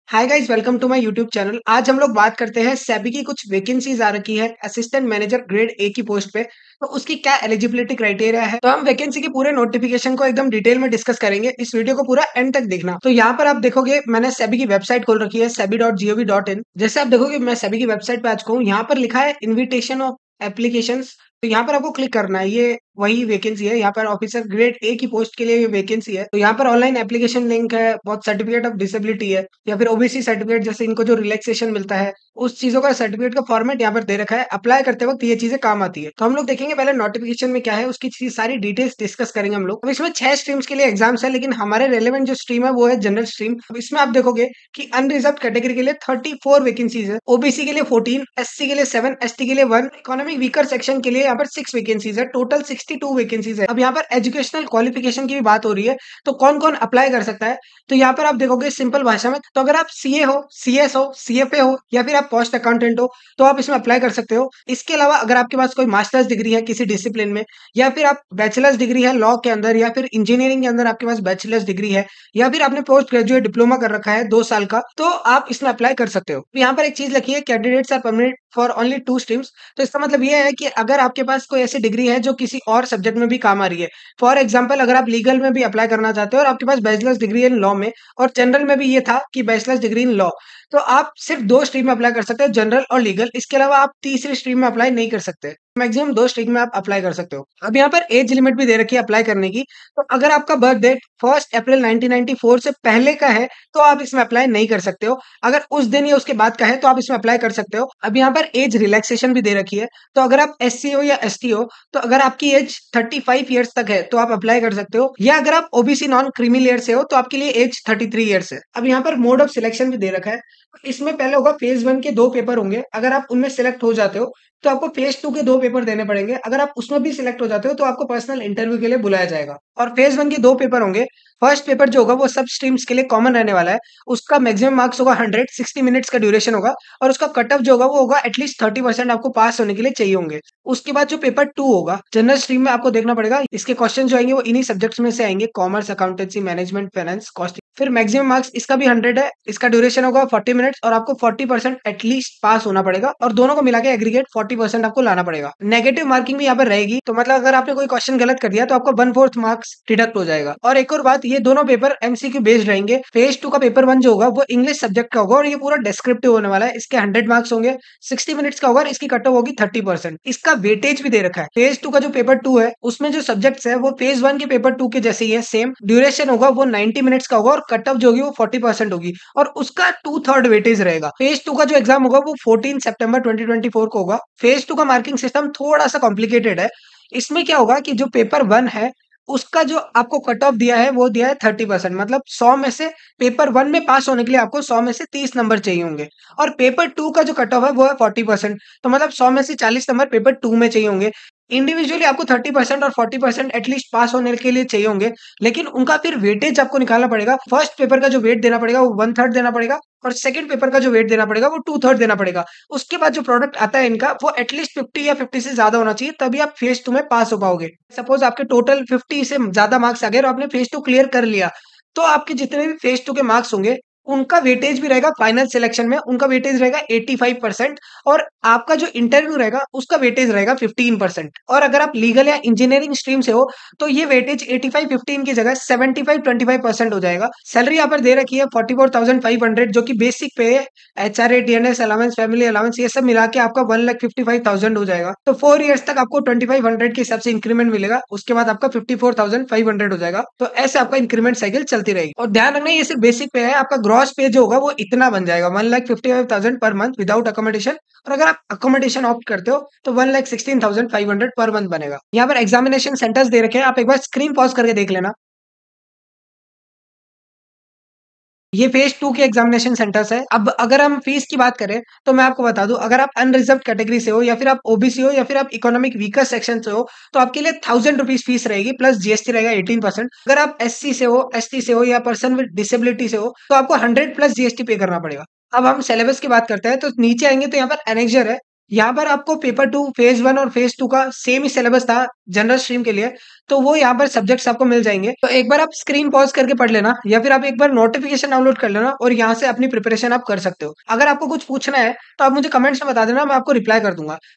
Hi guys, welcome to my YouTube channel. आज हम लोग बात करते हैं सेबी की कुछ वैकेंसीज आ रखी है असिस्टेंट मैनेजर ग्रेड ए की पोस्ट पे। तो उसकी क्या एलिजिबिलिटी क्राइटेरिया है, तो हम वैकेंसी के पूरे नोटिफिकेशन को एकदम डिटेल में डिस्कस करेंगे। इस वीडियो को पूरा एंड तक देखना। तो यहाँ पर आप देखोगे मैंने सेबी की वेबसाइट खोल रखी है sebi.gov.in। जैसे आप देखोगे मैं सेबी की वेबसाइट पे आ चुका हूँ। यहाँ पर लिखा है इन्विटेशन ऑफ एप्लीकेशंस। तो यहाँ पर आपको क्लिक करना है। ये वही वैकेंसी है। यहाँ पर ऑफिसर ग्रेड ए की पोस्ट के लिए ये वैकेंसी है। तो यहाँ पर ऑनलाइन एप्लीकेशन लिंक है, बहुत सर्टिफिकेट ऑफ डिसेबिलिटी है या फिर ओबीसी सर्टिफिकेट, जैसे इनको जो रिलैक्सेशन मिलता है उस चीजों का सर्टिफिकेट का फॉर्मेट यहाँ पर दे रखा है। अप्लाई करते वक्त ये चीजें काम आती है। तो हम लोग देखेंगे पहले नोटिफिकेशन में क्या है, उसकी सारी डिटेल्स डिस्कस करेंगे हम लोग। अब इसमें 6 स्ट्रीम्स के लिए एग्जाम्स है, लेकिन हमारे रेलेवेंट जो स्ट्रीम है वो है जनरल स्ट्रीम। अब इसमें आप देखोगे कि अनरिजर्व कैटेगरी के लिए 34 वैकेंसीज है, ओबीसी के लिए 14, एससी के लिए 7, एसटी के लिए 1, इकोनॉमिक वीकर सेक्शन के लिए यहाँ पर 6 वैकेंसीज है। टोटल 62 वैकेंसीज है। अब यहाँ पर एजुकेशनल क्वालिफिकेशन की भी बात हो रही है, तो कौन कौन अप्लाई कर सकता है। तो यहाँ पर आप देखोगे सिंपल भाषा में, तो अगर आप सीए हो, सीएस हो, सीएफए हो या फिर आप कॉस्ट अकाउंटेंट हो तो आप इसमें अप्लाई कर सकते हो। इसके अलावा अगर आपके पास कोई मास्टर्स डिग्री है किसी डिसिप्लिन में, या फिर आप बैचलर्स डिग्री है लॉ के अंदर, या फिर इंजीनियरिंग के अंदर आपके पास बैचलर्स डिग्री है, या फिर आपने पोस्ट ग्रेजुएट डिप्लोमा कर रखा है 2 साल का, तो आप इसमें अप्लाई कर सकते हो। यहाँ पर एक चीज लिखी है, candidates are permitted for only 2 streams. तो इसका मतलब ये है कि अगर आपके पास कोई ऐसी डिग्री है जो किसी और सब्जेक्ट में भी काम आ रही है, फॉर एग्जाम्पल अगर आप लीगल में भी अप्लाई करना चाहते हो और आपके पास बैचलर्स डिग्री इन लॉ में, और जनरल में भी ये था कि बैचलर्स डिग्री इन लॉ, तो आप सिर्फ 2 स्ट्रीम में अप्लाई कर सकते हो, जनरल और लीगल। इसके अलावा आप तीसरी स्ट्रीम में अप्लाई नहीं कर सकते। मैक्सिमम 2 स्ट्रीम में आप अप्लाई कर सकते हो। अब यहाँ पर एज लिमिट भी दे रखी है अप्लाई करने की। तो अगर आपका बर्थ डेट 1 अप्रैल 1994 से पहले का है तो आप इसमें अप्लाई नहीं कर सकते हो। अगर उस दिन या उसके बाद का है तो आप इसमें अप्लाई कर सकते हो। अब यहाँ पर एज रिलैक्सेशन भी दे रखी है। तो अगर आप एससी हो या एसटी हो, तो अगर आपकी एज 35 ईयर्स तक है तो आप अप्लाई कर सकते हो, या अगर आप ओबीसी नॉन क्रीमी लेयर से हो तो आपके लिए एज 33 ईयर्स है। अब यहाँ पर मोड ऑफ सिलेक्शन भी दे रखा है। इसमें पहले होगा फेज 1 के 2 पेपर होंगे। अगर आप उनमें सिलेक्ट हो जाते हो तो आपको फेज 2 के 2 पेपर देने पड़ेंगे। अगर आप उसमें भी सिलेक्ट हो जाते हो तो आपको पर्सनल इंटरव्यू के लिए बुलाया जाएगा। और फेज 1 के 2 पेपर होंगे। फर्स्ट पेपर जो होगा वो सब स्ट्रीम्स के लिए कॉमन रहने वाला है। उसका मैक्सिमम मार्क्स होगा 100, 60 मिनट्स का ड्यूरेशन होगा, और उसका कट ऑफ जो होगा वो होगा एटलीस्ट 30% आपको पास होने के लिए चाहिए होंगे। उसके बाद जो पेपर 2 होगा जनरल स्ट्रीम में, आपको देखना पड़ेगा इसके क्वेश्चन जो आएंगे वो इन्हीं सब्जेक्ट्स में से आएंगे, commerce, accountancy, management, finance, cost. फिर मैक्सिमम मार्क्स इसका भी 100 है। इसका ड्यूरेशन होगा 40 मिनट्स, और आपको 40% एटलीस्ट पास होना पड़ेगा, और दोनों को मिला के एग्रीगेट 40% आपको लाना पड़ेगा। नेगेटिव मार्किंग भी यहाँ पर रहेगी। तो मतलब अगर आपने कोई क्वेश्चन गलत कर दिया तो आपका 1/4 मार्क्स डिडक्ट हो जाएगा। और एक और बात, ये दोनों पेपर एमसीक्यू बेस्ड रहेंगे। फेज 2 का पेपर 1 जो होगा वो इंग्लिश सब्जेक्ट का होगा, और ये पूरा डिस्क्रिप्टिव होने वाला है। इसके 100 मार्क्स होंगे, 60 मिनट्स का होगा, और इसकी कट ऑफ होगी 30%। इसका वेटेज भी दे रखा है। फेज 2 का जो पेपर 2 है उसमें जो सब्जेक्ट्स है वो फेज 1 के पेपर 2 के जैसे ही है, सेम ड्यूरेशन होगा वो 90 मिनट्स का होगा, और कट ऑफ जो होगी वो 40% होगी, और उसका 2/3 वेटेज रहेगा। फेज 2 का जो एग्जाम होगा वो 14 सितंबर 2024 को होगा। फेज 2 का मार्किंग सिस्टम थोड़ा सा कॉम्प्लिकेटेड है। इसमें क्या होगा कि जो पेपर 1 है उसका जो आपको कट ऑफ दिया है वो दिया है 30%। मतलब 100 में से पेपर 1 में पास होने के लिए आपको 100 में से 30 नंबर चाहिए होंगे, और पेपर 2 का जो कट ऑफ है वो है 40%। तो मतलब 100 में से 40 नंबर पेपर 2 में चाहिए होंगे। इंडिविजुअली आपको 30% और 40% एटलीस्ट पास होने के लिए चाहिए होंगे, लेकिन उनका फिर वेटेज आपको निकालना पड़ेगा। फर्स्ट पेपर का जो वेट देना पड़ेगा वो 1/3 देना पड़ेगा, और सेकंड पेपर का जो वेट देना पड़ेगा वो 2/3 देना पड़ेगा। उसके बाद जो प्रोडक्ट आता है इनका वो एटलीस्ट 50 या 50 से ज्यादा होना चाहिए, तभी आप फेज 2 में पास हो पाओगे। सपोज आपके टोटल 50 से ज्यादा मार्क्स आ गए और आपने फेज 2 क्लियर कर लिया, तो आपके जितने भी फेज 2 के मार्क्स होंगे उनका वेटेज भी रहेगा फाइनल सिलेक्शन में, उनका वेटेज रहेगा 85%, और आपका जो इंटरव्यू रहेगा उसका वेटेज रहेगा 15%। और अगर आप लीगल या इंजीनियरिंग स्ट्रीम से हो तो ये वेटेज 85-15 की जगह 75-25% हो जाएगा। सैलरी यहाँ पर दे रखी है 44,500, जो कि बेसिक पे है। HRA, TNS allowance, family allowance, ये सब मिला के आपका 1,55,000 हो जाएगा। तो 4 इयर्स तक आपको 2500 के हिसाब से इंक्रीमेंट मिलेगा। उसके बाद आपका 54,500 हो जाएगा। तो ऐसे आपका इंक्रीमेंट साइकिल चलती रहेगी। और ध्यान रखना ये सिर्फ बेसिक पे है। आपका ग्रॉस पे जो होगा वो इतना बन जाएगा 1,55,000 पर मंथ विदाउट अकोमोडेशन, और अगर आप अकोमोडेशन ऑप्ट करते हो तो 1,16,500 पर मंथ बनेगा। यहाँ पर एग्जामिनेशन सेंटर्स दे रखे हैं, आप एक बार स्क्रीन पॉज करके देख लेना। ये फेज 2 के एग्जामिनेशन सेंटर्स है। अब अगर हम फीस की बात करें तो मैं आपको बता दूं, अगर आप अनरिजर्व कैटेगरी से हो, या फिर आप ओबीसी हो, या फिर आप इकोनॉमिक वीकर सेक्शन से हो, तो आपके लिए 1,000 रुपीज फीस रहेगी, प्लस जीएसटी रहेगा 18%। अगर आप एससी से हो, एसटी से हो, या पर्सन विद डिसेबिलिटी से हो तो आपको 100 प्लस जीएसटी पे करना पड़ेगा। अब हम सिलेबस की बात करते हैं, तो नीचे आएंगे तो यहाँ पर एनेक्जर है। यहाँ पर आपको पेपर 2 फेज़ 1 और फेज़ 2 का सेम ही सिलेबस था जनरल स्ट्रीम के लिए, तो वो यहाँ पर सब्जेक्ट्स आपको मिल जाएँगे। तो एक बार आप स्क्रीन पॉज़ करके पढ़ लेना या फिर आप एक बार नोटिफ़िकेशन डाउनलोड कर लेना और यहाँ से अपनी प्रिपरेशन आप कर सकते हो। अगर आपको कुछ पूछना है, तो आप मुझे कमेंट्स में बता देना, मैं आपको रिप्लाई कर दूँगा।